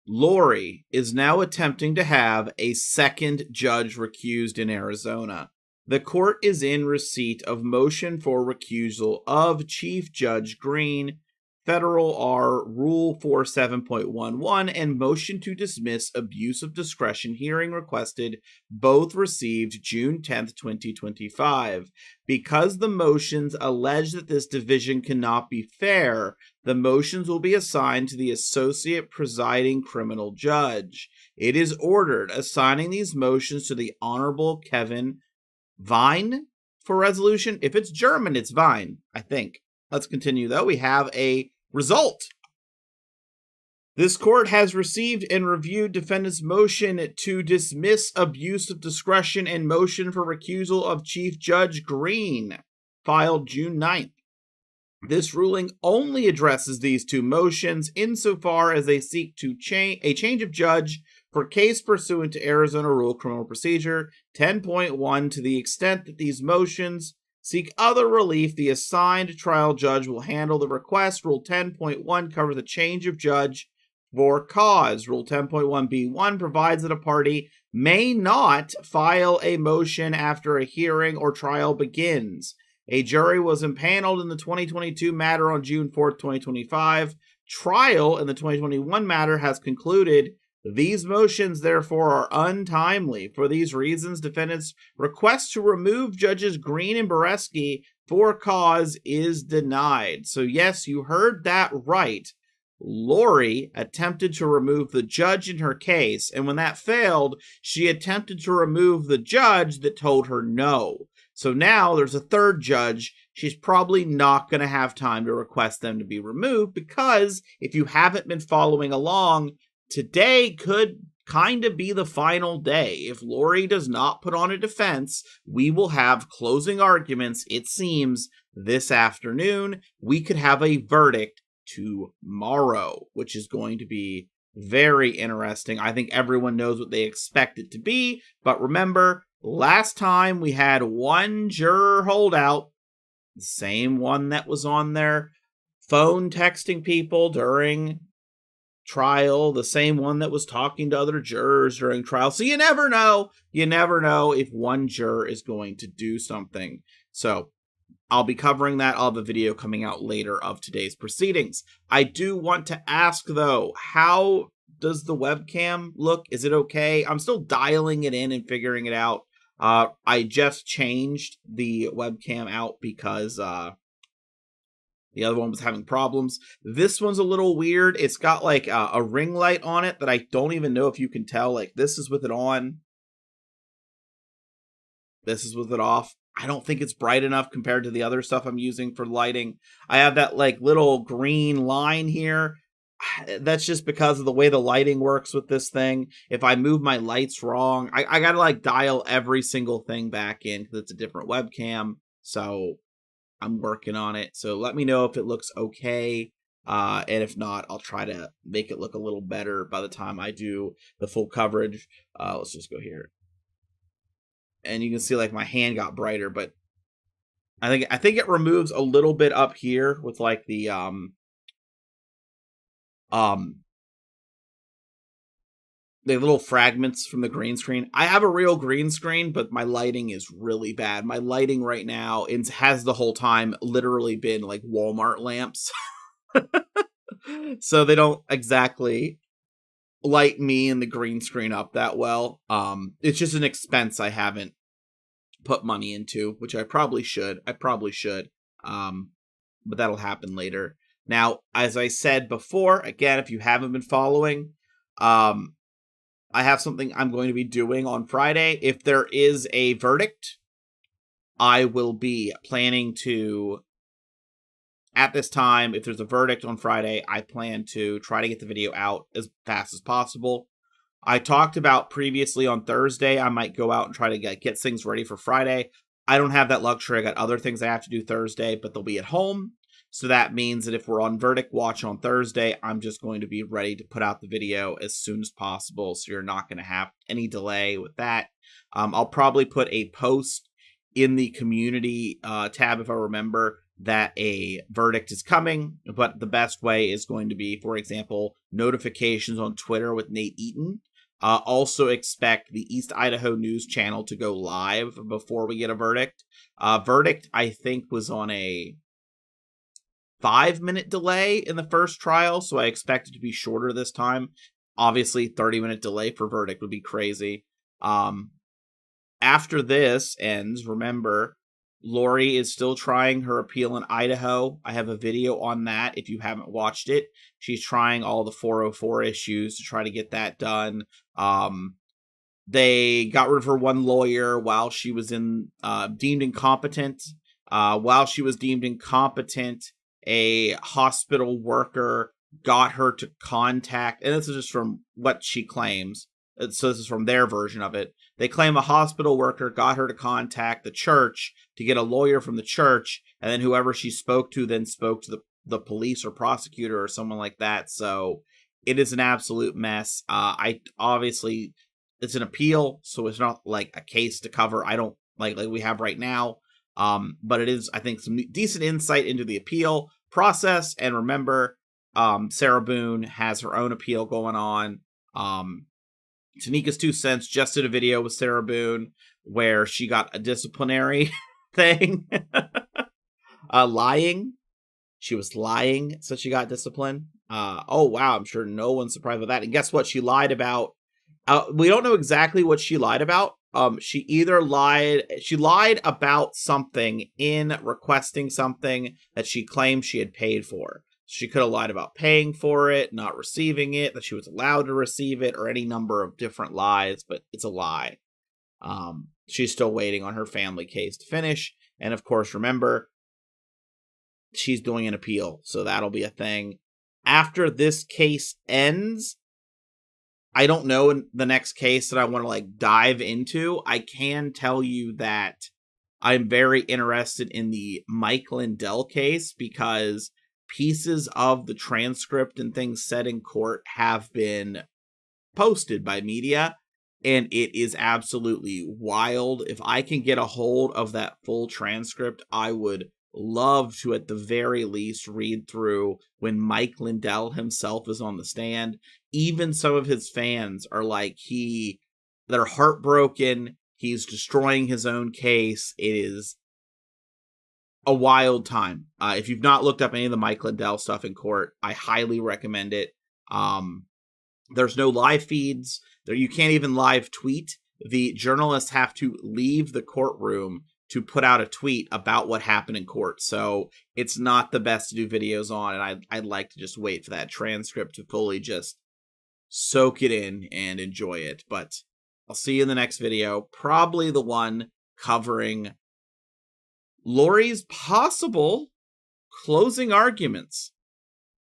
Lori is now attempting to have a second judge recused in Arizona. The court is in receipt of motion for recusal of Chief Judge Green, Federal R Rule 47.11, and motion to dismiss abuse of discretion hearing requested, both received June 10th, 2025. Because the motions allege that this division cannot be fair, the motions will be assigned to the associate presiding criminal judge. It is ordered assigning these motions to the Honorable Kevin Vine for resolution. If it's German, it's Vine, I think. Let's continue, though. We have a result. This court has received and reviewed defendant's motion to dismiss abuse of discretion and motion for recusal of Chief Judge Green, filed June 9th. This ruling only addresses these two motions insofar as they seek to a change of judge for case pursuant to Arizona Rule Criminal Procedure 10.1 to the extent that these motions seek other relief. The assigned trial judge will handle the request. Rule 10.1 covers the change of judge for cause. Rule 10.1b1 provides that a party may not file a motion after a hearing or trial begins. A jury was impaneled in the 2022 matter on June 4th, 2025. Trial in the 2021 matter has concluded. These motions, therefore, are untimely. For these reasons, defendants' request to remove Judges Green and Boreski for cause is denied. So yes, you heard that right. Lori attempted to remove the judge in her case, and when that failed, she attempted to remove the judge that told her no. So now there's a third judge. She's probably not going to have time to request them to be removed because if you haven't been following along, today could kind of be the final day. If Lori does not put on a defense, we will have closing arguments, it seems, this afternoon. We could have a verdict tomorrow, which is going to be very interesting. I think everyone knows what they expect it to be, but remember, last time we had one juror holdout, the same one that was on their phone texting people during trial, the same one that was talking to other jurors during trial. So you never know. You never know if one juror is going to do something. So I'll be covering that. I'll have a video coming out later of today's proceedings. I do want to ask, though, how does the webcam look? Is it okay? I'm still dialing it in and figuring it out. I just changed the webcam out because the other one was having problems. This one's a little weird. It's got like a ring light on it that I don't even know if you can tell. Like this is with it on. This is with it off. I don't think it's bright enough compared to the other stuff I'm using for lighting. I have that like little green line here. That's just because of the way the lighting works with this thing. If I move my lights wrong, I gotta like dial every single thing back in because it's a different webcam. So I'm working on it. So let me know if it looks okay. And if not, I'll try to make it look a little better by the time I do the full coverage. Let's just go here. And you can see like my hand got brighter, but I think it removes a little bit up here with like the little fragments from the green screen. I have a real green screen, but my lighting is really bad. My lighting right now has the whole time literally been like Walmart lamps. So they don't exactly light me and the green screen up that well. It's just an expense I haven't put money into, which I probably should. But that'll happen later. Now, as I said before, again, if you haven't been following, I have something I'm going to be doing on Friday. If there is a verdict, I will be planning to, at this time, if there's a verdict on Friday, I plan to try to get the video out as fast as possible. I talked about previously on Thursday, I might go out and try to get things ready for Friday. I don't have that luxury. I got other things I have to do Thursday, but they'll be at home. So that means that if we're on verdict watch on Thursday, I'm just going to be ready to put out the video as soon as possible. So you're not going to have any delay with that. I'll probably put a post in the community tab, if I remember, that a verdict is coming, but the best way is going to be, for example, notifications on Twitter with Nate Eaton. Also expect the East Idaho News Channel to go live before we get a verdict. Verdict, I think, was on a 5-minute delay in the first trial, so I expect it to be shorter this time. Obviously, 30-minute delay for verdict would be crazy. After this ends, remember, Lori is still trying her appeal in Idaho. I have a video on that if you haven't watched it. She's trying all the 404 issues to try to get that done. They got rid of her one lawyer while she was deemed incompetent. While she was deemed incompetent, a hospital worker got her to contact, and this is just from what she claims, so this is from their version of it. They claim a hospital worker got her to contact the church to get a lawyer from the church, and then whoever she spoke to then spoke to the police or prosecutor or someone like that. So it is an absolute mess. Obviously it's an appeal, so it's not like a case to cover. I don't like we have right now. But it is, I think, some decent insight into the appeal process. And remember, Sarah Boone has her own appeal going on. Tanika's 2 cents just did a video with Sarah Boone where she got a disciplinary thing. Lying. She was lying, so she got discipline. Oh, wow, I'm sure no one's surprised with that. And guess what? She lied about. We don't know exactly what she lied about. She lied about something in requesting something that she claimed she had paid for. She could have lied about paying for it, not receiving it, that she was allowed to receive it, or any number of different lies, but it's a lie. She's still waiting on her family case to finish. And of course, remember, she's doing an appeal, so that'll be a thing. After this case ends, I don't know in the next case that I want to dive into. I can tell you that I'm very interested in the Mike Lindell case because pieces of the transcript and things said in court have been posted by media, and it is absolutely wild. If I can get a hold of that full transcript, I would love to, at the very least, read through when Mike Lindell himself is on the stand. Even some of his fans are they're heartbroken. He's destroying his own case. It is a wild time. If you've not looked up any of the Mike Lindell stuff in court, I highly recommend it. There's no live feeds. You can't even live tweet. The journalists have to leave the courtroom to put out a tweet about what happened in court. So it's not the best to do videos on, and I'd like to just wait for that transcript to fully just soak it in and enjoy it. But I'll see you in the next video, probably the one covering Lori's possible closing arguments.